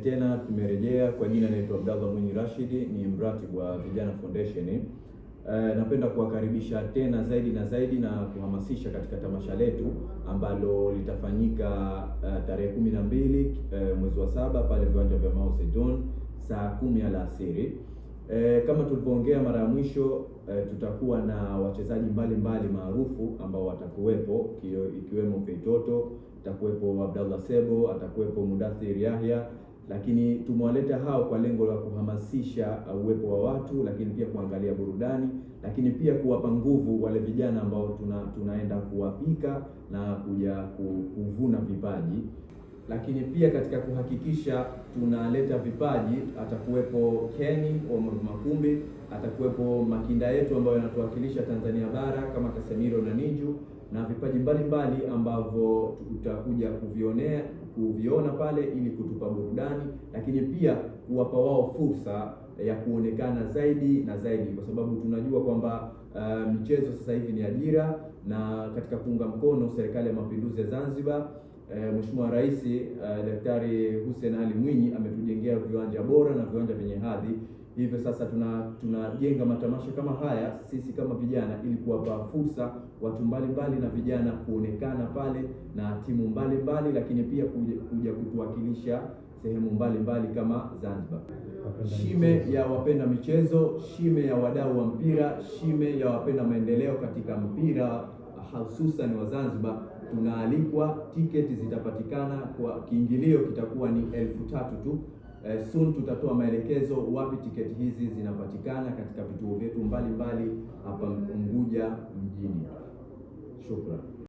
Tena tumerejea. Kwa jina naitwa Abdallah Mwinyi Rashid, ni mratibu wa Vijana Foundation. Napenda kuwakaribisha tena zaidi na kuhamasisha katika tamasha letu ambalo litafanyika tarehe 12 mwezi wa 7 pale viwanja vya Mao Zedong saa 10 alasiri. Kama tulivyoongea mara ya mwisho, tutakuwa na wachezaji mbalimbali maarufu ambao watakuwepo, ikiwemo Feitoto, atakuwepo Abdallah Sebo, atakuwepo Mudathir Yahya, lakini tumewaleta hao kwa lengo la kuhamasisha uwepo wa watu, lakini pia kuangalia burudani, lakini pia kuwapa nguvu wale vijana ambao tunaenda kuwapika na kuja kuvuna vipaji. Lakini pia katika kuhakikisha tunaleta vipaji, atakuwepo Kenny Omar Makumbi, atakuwepo makinda yetu ambayo yanatuwakilisha Tanzania bara kama Casemiro na Ninju, na vipaji mbalimbali ambavyo tutakuja kuviona pale ili kutupa burudani, lakini pia kuwapa wao fursa ya kuonekana zaidi na zaidi, kwa sababu tunajua kwamba michezo sasa hivi ni ajira, na katika kuunga mkono serikali ya mapinduzi ya Zanzibar, Mheshimiwa Rais Daktari Hussein Ali Mwinyi ametujengea viwanja bora na viwanja vyenye hadhi. Hivyo sasa tunajenga matamasha kama haya sisi kama vijana, ili kuwapa fursa watu mbalimbali na vijana kuonekana pale na timu mbalimbali, lakini pia kuja kutuwakilisha sehemu mbalimbali kama Zanzibar. Shime ya wapenda michezo, shime ya wadau wa mpira, shime ya wapenda maendeleo katika mpira hususan wa Zanzibar, tunaalikwa. Tiketi zitapatikana kwa kiingilio kitakuwa ni 3,000 tu. Soon tutatoa maelekezo wapi tiketi hizi zinapatikana katika vituo vyetu mbalimbali hapa Unguja mjini. Shukrani.